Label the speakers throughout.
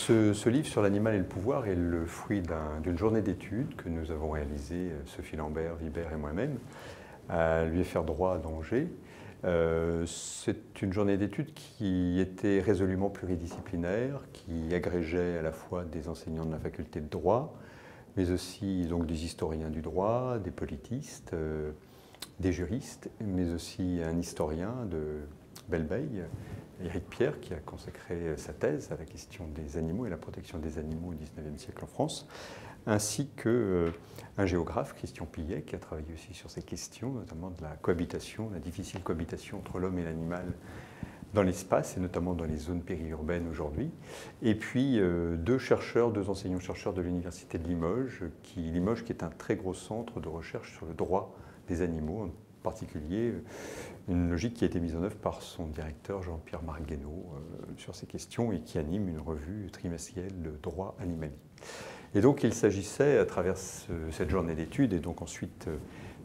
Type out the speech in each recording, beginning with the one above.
Speaker 1: ce livre sur l'animal et le pouvoir est le fruit d'une journée d'études que nous avons réalisée, Sophie Lambert, Vibert et moi-même, à l'UFR Droit d'Angers. C'est une journée d'études qui était résolument pluridisciplinaire, qui agrégeait à la fois des enseignants de la faculté de droit, mais aussi donc, des historiens du droit, des politistes, des juristes, mais aussi un historien de Belleveille, Éric Pierre, qui a consacré sa thèse à la question des animaux et la protection des animaux au XIXe siècle en France, ainsi qu'un géographe, Christian Pillet, qui a travaillé aussi sur ces questions, notamment de la cohabitation, la difficile cohabitation entre l'homme et l'animal dans l'espace, et notamment dans les zones périurbaines aujourd'hui. Et puis deux enseignants-chercheurs de l'Université de Limoges, qui est un très gros centre de recherche sur le droit des animaux, en particulier une logique qui a été mise en œuvre par son directeur Jean-Pierre Marguenot sur ces questions et qui anime une revue trimestrielle de droit animalier. Et donc il s'agissait, à travers cette journée d'études et donc ensuite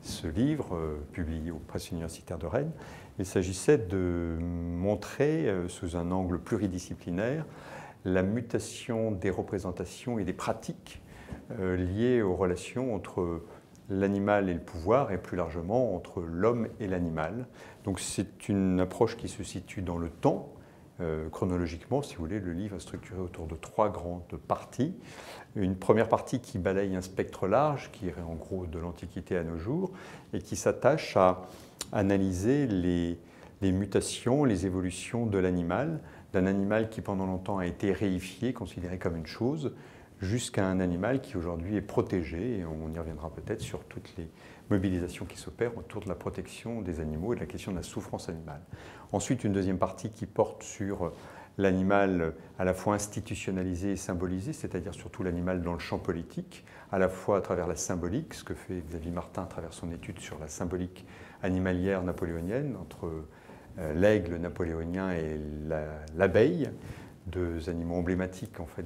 Speaker 1: ce livre publié aux presses universitaires de Rennes, il s'agissait de montrer sous un angle pluridisciplinaire la mutation des représentations et des pratiques liées aux relations entre l'animal et le pouvoir, et plus largement entre l'homme et l'animal. Donc c'est une approche qui se situe dans le temps. Chronologiquement, si vous voulez, le livre est structuré autour de trois grandes parties. Une première partie qui balaye un spectre large, qui irait en gros de l'Antiquité à nos jours, et qui s'attache à analyser les mutations, les évolutions de l'animal, d'un animal qui pendant longtemps a été réifié, considéré comme une chose, jusqu'à un animal qui aujourd'hui est protégé, et on y reviendra peut-être sur toutes les mobilisations qui s'opèrent autour de la protection des animaux et de la question de la souffrance animale. Ensuite, une deuxième partie qui porte sur l'animal à la fois institutionnalisé et symbolisé, c'est-à-dire surtout l'animal dans le champ politique, à la fois à travers la symbolique, ce que fait Xavier Martin à travers son étude sur la symbolique animalière napoléonienne, entre l'aigle napoléonien et l'abeille, deux animaux emblématiques en fait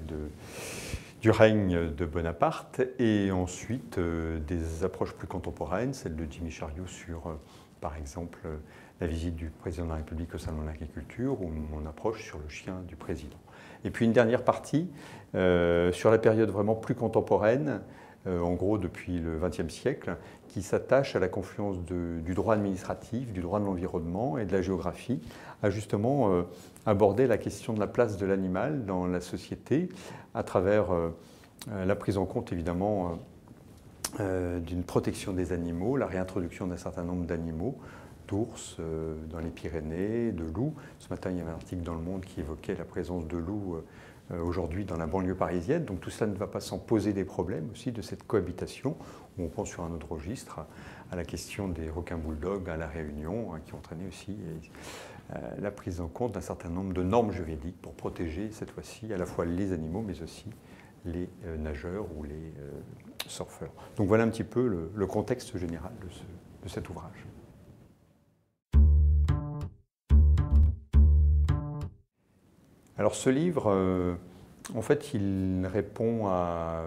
Speaker 1: du règne de Bonaparte, et ensuite des approches plus contemporaines, celle de Jimmy Chariot sur, par exemple, la visite du président de la République au Salon de l'Agriculture, ou mon approche sur le chien du président. Et puis une dernière partie sur la période vraiment plus contemporaine, en gros depuis le XXe siècle, qui s'attache à la confluence du droit administratif, du droit de l'environnement et de la géographie, à justement aborder la question de la place de l'animal dans la société, à travers la prise en compte évidemment d'une protection des animaux, la réintroduction d'un certain nombre d'animaux, d'ours dans les Pyrénées, de loups. Ce matin, il y avait un article dans Le Monde qui évoquait la présence de loups aujourd'hui dans la banlieue parisienne. Donc tout cela ne va pas sans poser des problèmes aussi de cette cohabitation, où on pense sur un autre registre à la question des requins bulldogs à La Réunion, qui ont entraîné aussi la prise en compte d'un certain nombre de normes juridiques pour protéger cette fois-ci à la fois les animaux, mais aussi les nageurs ou les surfeurs. Donc voilà un petit peu le contexte général de cet ouvrage. Alors ce livre, en fait, il répond à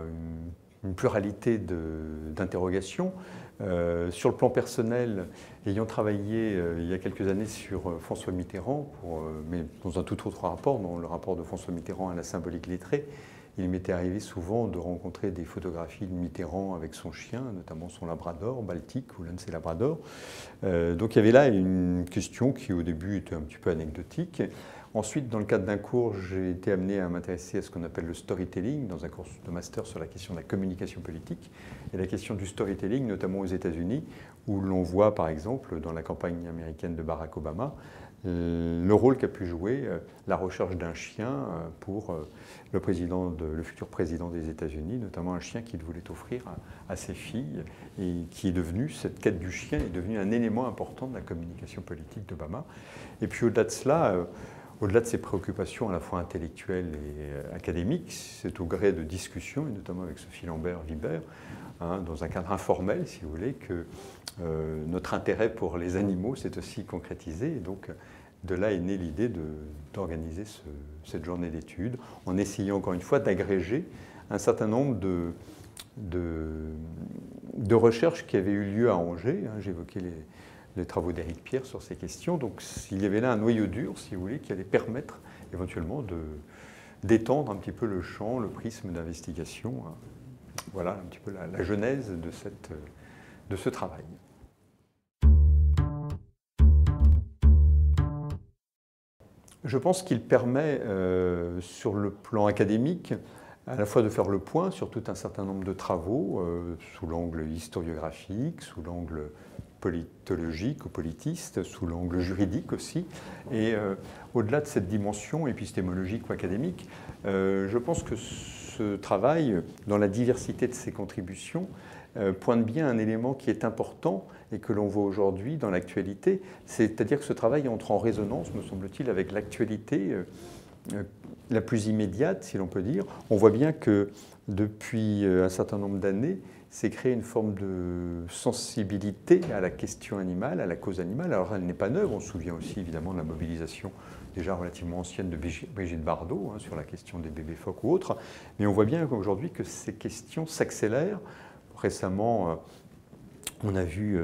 Speaker 1: une pluralité d'interrogations. Sur le plan personnel, ayant travaillé il y a quelques années sur François Mitterrand, mais dans un tout autre rapport, dans le rapport de François Mitterrand à la symbolique lettrée, il m'était arrivé souvent de rencontrer des photographies de Mitterrand avec son chien, notamment son labrador baltique ou l'un de ses labradors. Donc il y avait là une question qui au début était un petit peu anecdotique. Ensuite, dans le cadre d'un cours, j'ai été amené à m'intéresser à ce qu'on appelle le storytelling, dans un cours de master sur la question de la communication politique, et la question du storytelling, notamment aux États-Unis, où l'on voit par exemple dans la campagne américaine de Barack Obama, le rôle qu'a pu jouer la recherche d'un chien pour le futur président des États-Unis, notamment un chien qu'il voulait offrir à ses filles, et qui est devenu, cette quête du chien est devenue un élément important de la communication politique d'Obama. Et puis au-delà de cela, au-delà de ses préoccupations à la fois intellectuelles et académiques, c'est au gré de discussions, et notamment avec Sophie Lambert-Vibert, dans un cadre informel, si vous voulez, que notre intérêt pour les animaux s'est aussi concrétisé. Et donc, de là est née l'idée d'organiser cette journée d'études, en essayant encore une fois d'agréger un certain nombre de recherches qui avaient eu lieu à Angers. J'évoquais les travaux d'Éric Pierre sur ces questions. Donc il y avait là un noyau dur, si vous voulez, qui allait permettre éventuellement d'étendre un petit peu le champ, le prisme d'investigation. Voilà un petit peu la genèse de ce travail. Je pense qu'il permet, sur le plan académique, à la fois de faire le point sur tout un certain nombre de travaux, sous l'angle historiographique, sous l'angle politologique ou politiste, sous l'angle juridique aussi. Et au-delà de cette dimension épistémologique ou académique, je pense que ce travail, dans la diversité de ses contributions, pointe bien un élément qui est important et que l'on voit aujourd'hui dans l'actualité, c'est-à-dire que ce travail entre en résonance, me semble-t-il, avec l'actualité la plus immédiate, si l'on peut dire. On voit bien que depuis un certain nombre d'années, s'est créée une forme de sensibilité à la question animale, à la cause animale. Alors elle n'est pas neuve, on se souvient aussi évidemment de la mobilisation déjà relativement ancienne de Brigitte Bardot sur la question des bébés phoques ou autres, mais on voit bien aujourd'hui que ces questions s'accélèrent. Récemment, on a vu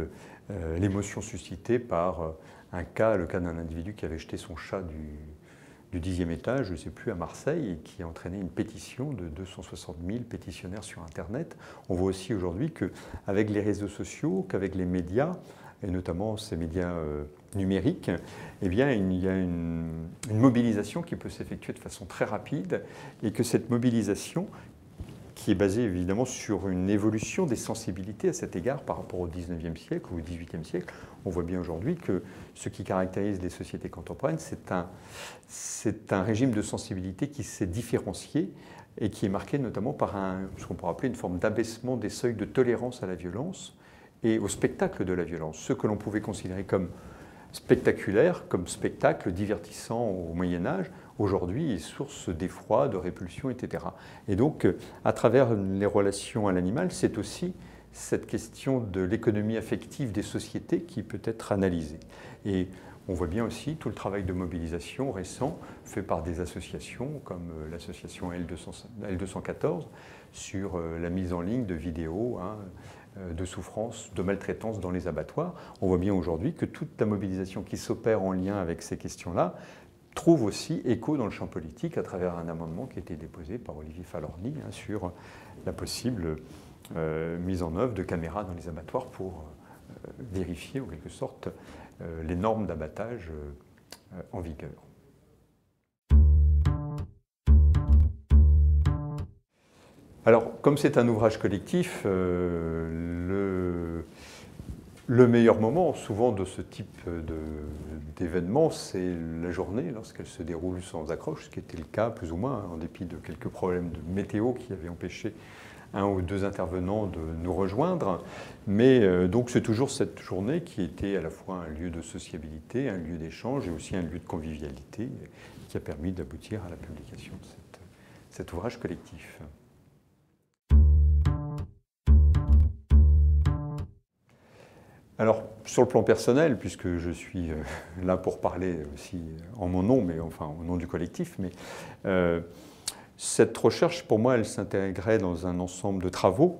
Speaker 1: l'émotion suscitée par le cas d'un individu qui avait jeté son chat du 10e étage, je ne sais plus, à Marseille, et qui a entraîné une pétition de 260 000 pétitionnaires sur Internet. On voit aussi aujourd'hui qu'avec les réseaux sociaux, qu'avec les médias, et notamment ces médias numériques, eh bien, il y a une mobilisation qui peut s'effectuer de façon très rapide, et que cette mobilisation, qui est basée évidemment sur une évolution des sensibilités à cet égard par rapport au 19e siècle ou au 18e siècle. On voit bien aujourd'hui que ce qui caractérise les sociétés contemporaines, c'est un régime de sensibilité qui s'est différencié et qui est marqué notamment par ce qu'on pourrait appeler une forme d'abaissement des seuils de tolérance à la violence et au spectacle de la violence. Ce que l'on pouvait considérer comme spectaculaire, comme spectacle divertissant au Moyen-Âge, aujourd'hui est source d'effroi, de répulsion, etc. Et donc, à travers les relations à l'animal, c'est aussi cette question de l'économie affective des sociétés qui peut être analysée. Et on voit bien aussi tout le travail de mobilisation récent fait par des associations comme l'association L214 sur la mise en ligne de vidéos de souffrance, de maltraitance dans les abattoirs. On voit bien aujourd'hui que toute la mobilisation qui s'opère en lien avec ces questions-là trouve aussi écho dans le champ politique à travers un amendement qui a été déposé par Olivier Falorni sur la possible mise en œuvre de caméras dans les abattoirs pour vérifier en quelque sorte les normes d'abattage en vigueur. Alors, comme c'est un ouvrage collectif, le meilleur moment, souvent, de ce type d'événement, c'est la journée, lorsqu'elle se déroule sans accroche, ce qui était le cas, plus ou moins, en dépit de quelques problèmes de météo qui avaient empêché un ou deux intervenants de nous rejoindre. Mais donc, c'est toujours cette journée qui était à la fois un lieu de sociabilité, un lieu d'échange et aussi un lieu de convivialité qui a permis d'aboutir à la publication de cet ouvrage collectif. Alors, sur le plan personnel, puisque je suis là pour parler aussi en mon nom, mais enfin au nom du collectif, mais cette recherche, pour moi, elle s'intégrait dans un ensemble de travaux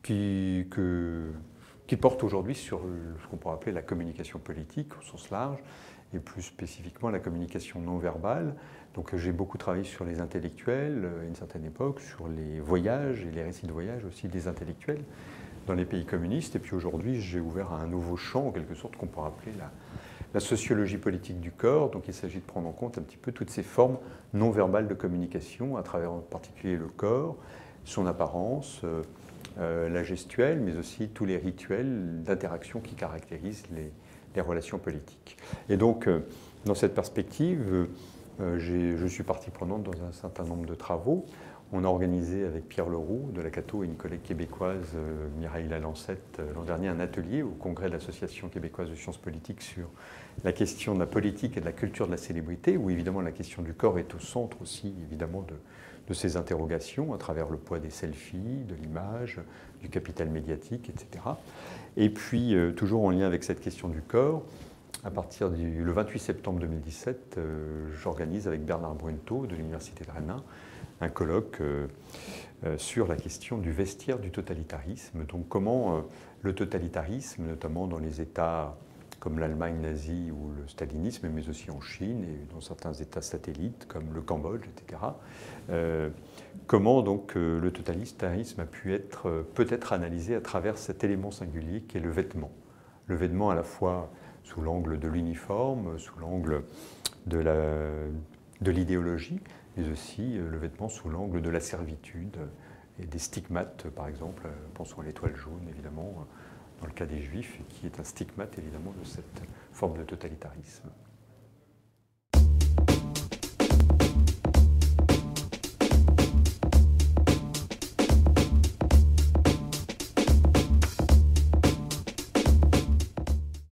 Speaker 1: qui portent aujourd'hui sur ce qu'on pourrait appeler la communication politique au sens large, et plus spécifiquement la communication non verbale. Donc j'ai beaucoup travaillé sur les intellectuels à une certaine époque, sur les voyages et les récits de voyage aussi des intellectuels dans les pays communistes. Et puis aujourd'hui, j'ai ouvert à un nouveau champ, en quelque sorte, qu'on pourrait appeler la sociologie politique du corps. Donc il s'agit de prendre en compte un petit peu toutes ces formes non verbales de communication, à travers en particulier le corps, son apparence, la gestuelle, mais aussi tous les rituels d'interaction qui caractérisent les relations politiques. Et donc, dans cette perspective, je suis partie prenante dans un certain nombre de travaux. On a organisé avec Pierre Leroux de la Cato et une collègue québécoise, Mireille Lalancette, l'an dernier un atelier au congrès de l'Association québécoise de sciences politiques sur la question de la politique et de la culture de la célébrité, où évidemment la question du corps est au centre aussi évidemment de ces interrogations à travers le poids des selfies, de l'image, du capital médiatique, etc. Et puis toujours en lien avec cette question du corps, à partir le 28 septembre 2017, j'organise avec Bernard Bruneteau de l'Université de Rennes un colloque sur la question du vestiaire du totalitarisme. Donc comment le totalitarisme, notamment dans les États comme l'Allemagne nazie ou le stalinisme, mais aussi en Chine et dans certains États satellites comme le Cambodge, etc. Comment donc le totalitarisme a pu être peut-être analysé à travers cet élément singulier qui est le vêtement. Le vêtement à la fois sous l'angle de l'uniforme, sous l'angle de l'idéologie, mais aussi le vêtement sous l'angle de la servitude et des stigmates, par exemple. Pensons à l'étoile jaune, évidemment, dans le cas des Juifs, qui est un stigmate, évidemment, de cette forme de totalitarisme.